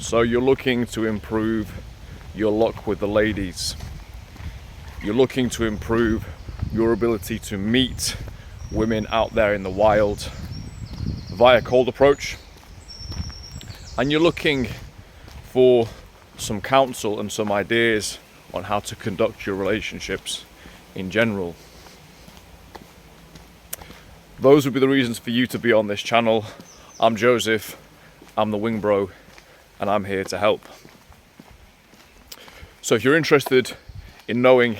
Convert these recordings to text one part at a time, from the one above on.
So you're looking to improve your luck with the ladies. You're looking to improve your ability to meet women out there in the wild via cold approach. And you're looking for some counsel and some ideas on how to conduct your relationships in general. Those would be the reasons for you to be on this channel. I'm Joseph, I'm the Wing Bro, and I'm here to help. So if you're interested in knowing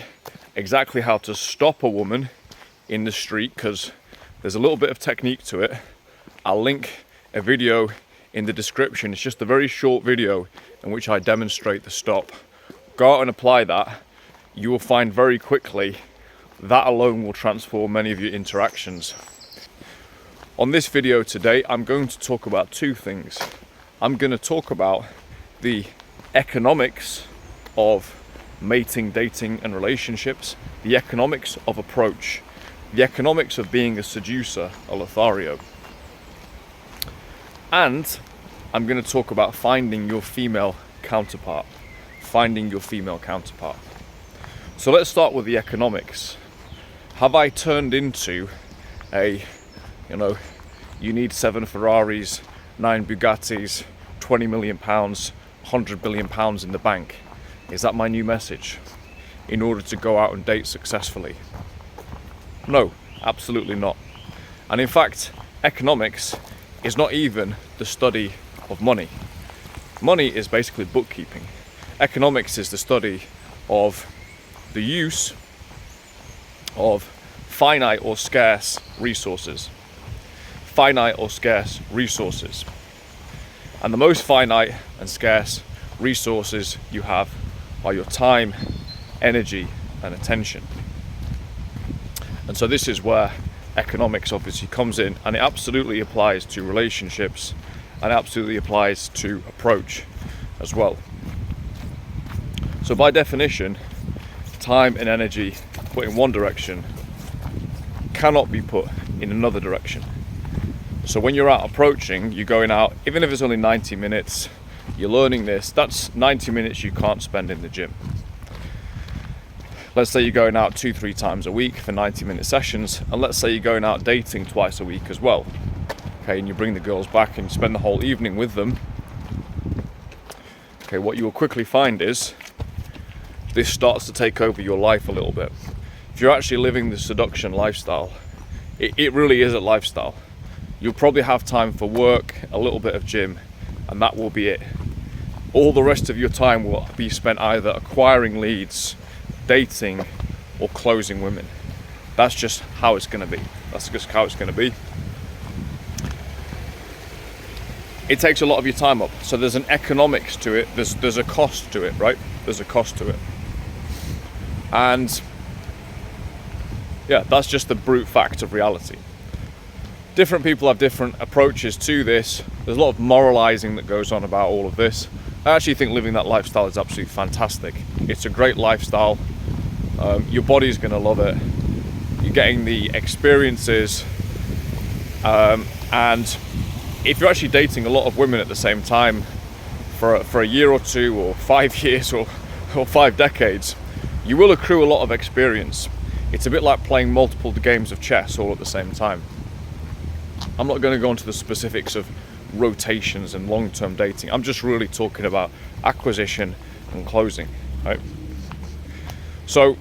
exactly how to stop a woman in the street, because there's a little bit of technique to it, I'll link a video in the description. It's just a very short video in which I demonstrate the stop. Go out and apply that. You will find very quickly that alone will transform many of your interactions. On this video today, I'm going to talk about two things. I'm going to talk about the economics of mating, dating, and relationships, the economics of approach, the economics of being a seducer, a Lothario. And I'm going to talk about finding your female counterpart. Finding your female counterpart. So let's start with the economics. Have I turned into you need 7 Ferraris, 9 Bugattis, 20 million pounds, 100 billion pounds in the bank? Is that my new message in order to go out and date successfully? No, absolutely not. And in fact, economics is not even the study of money. Money is basically bookkeeping. Economics is the study of the use of finite or scarce resources. Finite or scarce resources. And the most finite and scarce resources you have are your time, energy, and attention. And so this is where economics obviously comes in, and it absolutely applies to relationships and absolutely applies to approach as well. So by definition, time and energy put in one direction cannot be put in another direction. So when you're out approaching, you're going out, even if it's only 90 minutes, you're learning this, that's 90 minutes you can't spend in the gym. Let's say you're going out 2-3 times a week for 90-minute sessions, and let's say you're going out dating twice a week as well. Okay, and you bring the girls back and you spend the whole evening with them. Okay, what you will quickly find is this starts to take over your life a little bit. If you're actually living the seduction lifestyle, it really is a lifestyle. You'll probably have time for work, a little bit of gym, and that will be it. All the rest of your time will be spent either acquiring leads, dating, or closing women. That's just how it's going to be. That's just how it's going to be. It takes a lot of your time up. So there's an economics to it. There's a cost to it, right? There's a cost to it. And yeah, that's just the brute fact of reality. Different people have different approaches to this. There's a lot of moralizing that goes on about all of this. I actually think living that lifestyle is absolutely fantastic. It's a great lifestyle. Your body's going to love it. You're getting the experiences. And if you're actually dating a lot of women at the same time for a year or two, or 5 years, or 5 decades, you will accrue a lot of experience. It's a bit like playing multiple games of chess all at the same time. I'm not going to go into the specifics of rotations and long-term dating. I'm just really talking about acquisition and closing, right? So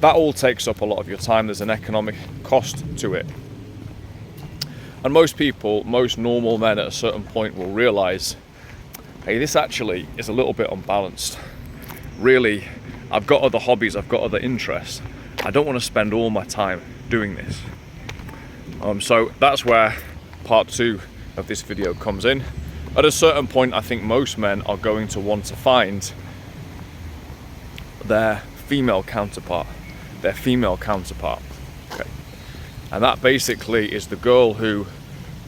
that all takes up a lot of your time. There's an economic cost to it. And most people, most normal men at a certain point will realize, hey, this actually is a little bit unbalanced. Really, I've got other hobbies, I've got other interests. I don't want to spend all my time doing this. So that's where part 2 of this video comes in. At a certain point, I think most men are going to want to find their female counterpart. Okay. And that basically is the girl who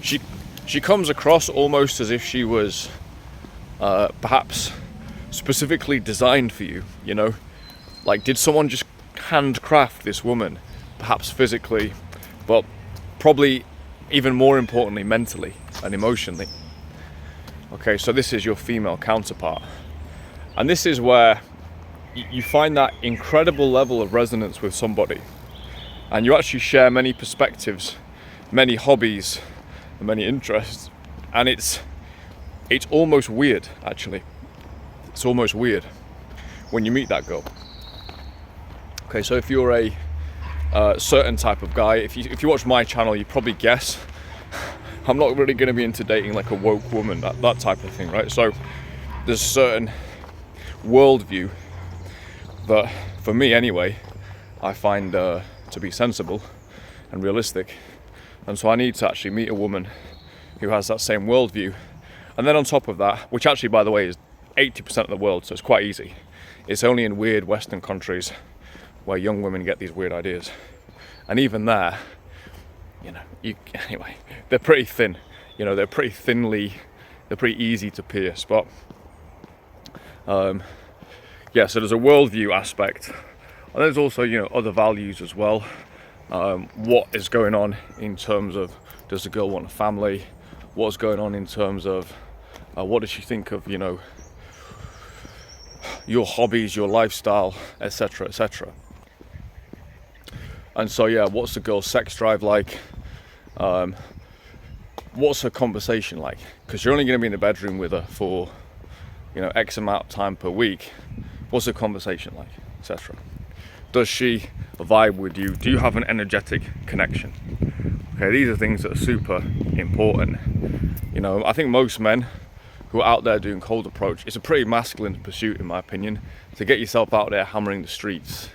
she comes across almost as if she was perhaps specifically designed for you, you know? Like, did someone just handcraft this woman, perhaps physically, but probably even more importantly mentally and emotionally? Okay, so this is your female counterpart. And this is where you find that incredible level of resonance with somebody. And you actually share many perspectives, many hobbies, and many interests. And it's almost weird, actually. It's almost weird when you meet that girl. Okay, so if you're a certain type of guy, if you watch my channel, you probably guess I'm not really going to be into dating like a woke woman, that type of thing, right? So there's a certain worldview that, for me anyway, I find to be sensible and realistic. And so I need to actually meet a woman who has that same worldview. And then on top of that, which actually, by the way, is 80% of the world, so it's quite easy. It's only in weird Western countries where young women get these weird ideas. And even there, anyway, they're pretty thin. They're pretty easy to pierce. But so there's a worldview aspect, and there's also other values as well. What is going on in terms of, does the girl want a family? What's going on in terms of what does she think of your hobbies, your lifestyle, etc., etc. And so what's the girl's sex drive like? What's her conversation like? Because you're only going to be in the bedroom with her for X amount of time per week. What's her conversation like, etc. Does she vibe with you? Do you have an energetic connection? Okay, these are things that are super important. I think most men who are out there doing cold approach, it's a pretty masculine pursuit in my opinion, to get yourself out there hammering the streets.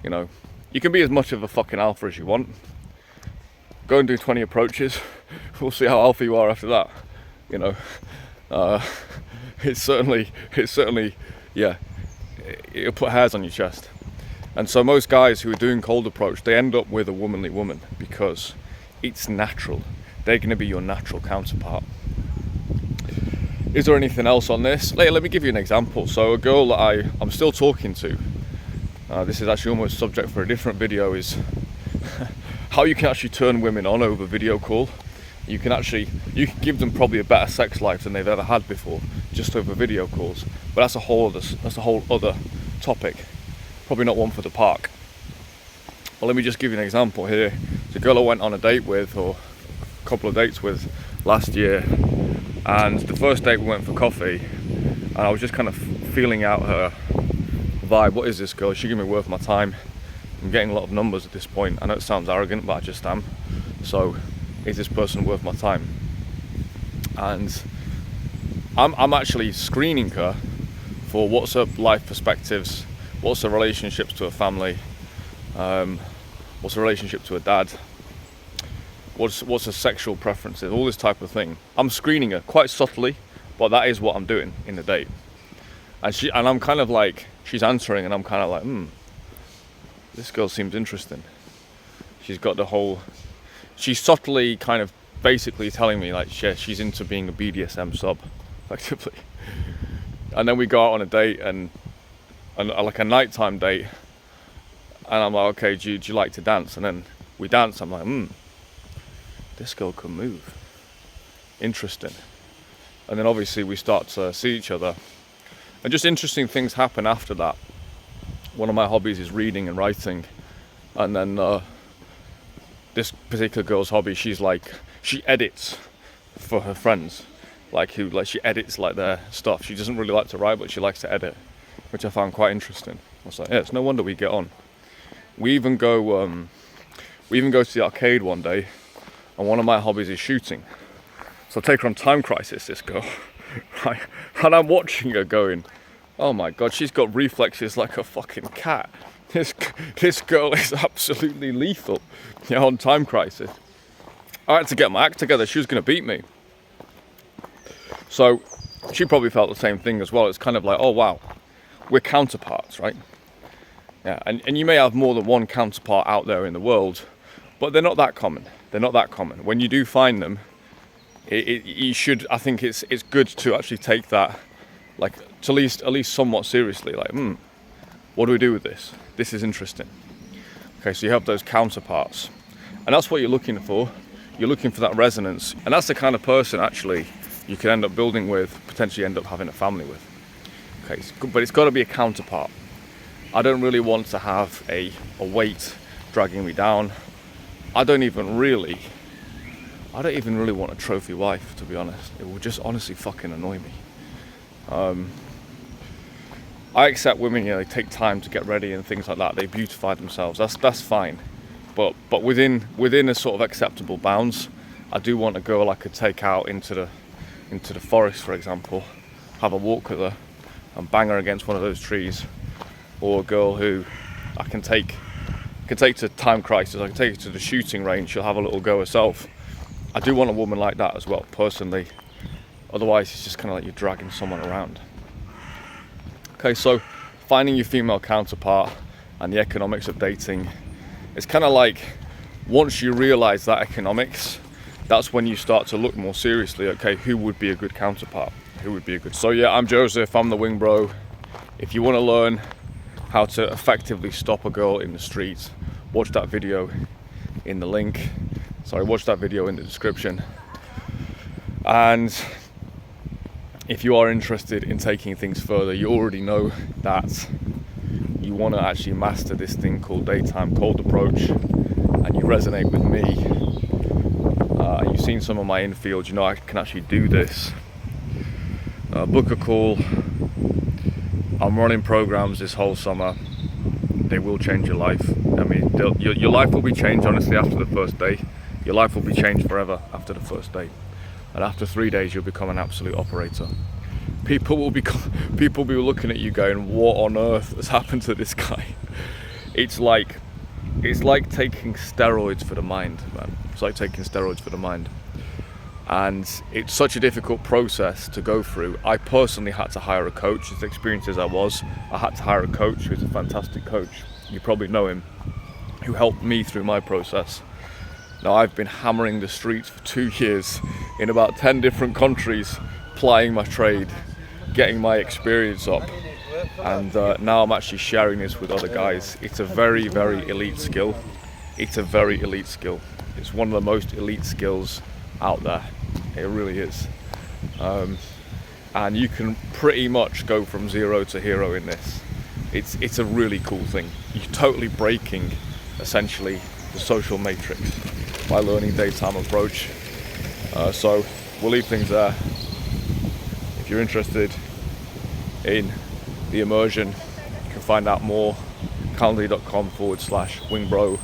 You can be as much of a fucking alpha as you want. Go and do 20 approaches. We'll see how alpha you are after that. It's certainly, it'll put hairs on your chest. And so most guys who are doing cold approach, they end up with a womanly woman because it's natural. They're going to be your natural counterpart. Is there anything else on this? Let me give you an example. So a girl that I'm still talking to, this is actually almost subject for a different video, is how you can actually turn women on over video call. You can give them probably a better sex life than they've ever had before, just over video calls. But that's a whole other topic. Probably not one for the park. Well, let me just give you an example here. It's a girl I went on a date with, or a couple of dates with, last year. And the first date we went for coffee, and I was just kind of feeling out her vibe. What is this girl? Is she gonna be worth my time? I'm getting a lot of numbers at this point. I know it sounds arrogant, but I just am. So, is this person worth my time? And I'm actually screening her for what's her life perspectives, what's her relationships to her family, what's her relationship to her dad, what's her sexual preferences, all this type of thing. I'm screening her quite subtly, but that is what I'm doing in the date. And I'm kind of like, she's answering, and I'm kind of like, this girl seems interesting. She's subtly kind of basically telling me like, she's into being a BDSM sub, effectively. And then we go out on a date, and like a nighttime date, and I'm like, okay, do you like to dance? And then we dance. I'm like, this girl can move. Interesting. And then obviously we start to see each other, and just interesting things happen after that. One of my hobbies is reading and writing, and then this particular girl's hobby, she edits for her friends, she edits like their stuff. She doesn't really like to write, but she likes to edit, which I found quite interesting. I was like, it's no wonder we get on. We even go to the arcade one day, and one of my hobbies is shooting. So I take her on Time Crisis, this girl, right? And I'm watching her going, oh my god, she's got reflexes like a fucking cat. This girl is absolutely lethal, on Time Crisis. I had to get my act together. She was going to beat me. So she probably felt the same thing as well. It's kind of like, oh wow, we're counterparts, right? Yeah, and you may have more than one counterpart out there in the world, but they're not that common. When you do find them, you should. I think it's good to actually take that, at least somewhat seriously. What do we do with this? This is interesting. Okay, so you have those counterparts, and that's what you're looking for. You're looking for that resonance, and that's the kind of person actually you can end up building with, potentially end up having a family with. Okay, but it's got to be a counterpart. I don't really want to have a weight dragging me down. I don't even really want a trophy wife, to be honest. It will just honestly fucking annoy me. I accept women, they take time to get ready and things like that. They beautify themselves. That's fine. But within a sort of acceptable bounds, I do want a girl I could take out into the forest, for example, have a walk with her and bang her against one of those trees, or a girl who I can take to Time Crisis. I can take her to the shooting range. She'll have a little go herself. I do want a woman like that as well, personally. Otherwise, it's just kind of like you're dragging someone around. Okay, so finding your female counterpart and the economics of dating, it's kind of like once you realize that economics, that's when you start to look more seriously, okay, who would be a good counterpart? Who would be a good... So yeah, I'm Joseph, I'm the Wing Bro. If you want to learn how to effectively stop a girl in the streets, watch that video in the link. Watch that video in the description. And if you are interested in taking things further, you already know that you want to actually master this thing called daytime cold approach, and you resonate with me, and you've seen some of my infields, I can actually do this. Book a call. I'm running programs this whole summer. They will change your life. I mean, your life will be changed, honestly, after the first day. Your life will be changed forever after the first day. And after 3 days, you'll become an absolute operator. People will be looking at you going, what on earth has happened to this guy? It's like taking steroids for the mind, man. It's like taking steroids for the mind. And it's such a difficult process to go through. I personally had to hire a coach. As experienced as I was, I had to hire a coach who's a fantastic coach. You probably know him, who helped me through my process. Now, I've been hammering the streets for 2 years in about 10 different countries, plying my trade, getting my experience up. And now I'm actually sharing this with other guys. It's a very, very elite skill. It's a very elite skill. It's one of the most elite skills out there. It really is. And you can pretty much go from zero to hero in this. It's a really cool thing. You're totally breaking, essentially, the social matrix by learning daytime approach. So we'll leave things there. If you're interested in the immersion, you can find out more calendly.com/wingbro.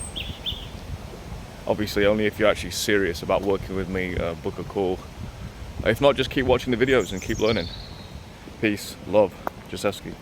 Obviously, only if you're actually serious about working with me, book a call. If not, just keep watching the videos and keep learning. Peace, love, Josefsky.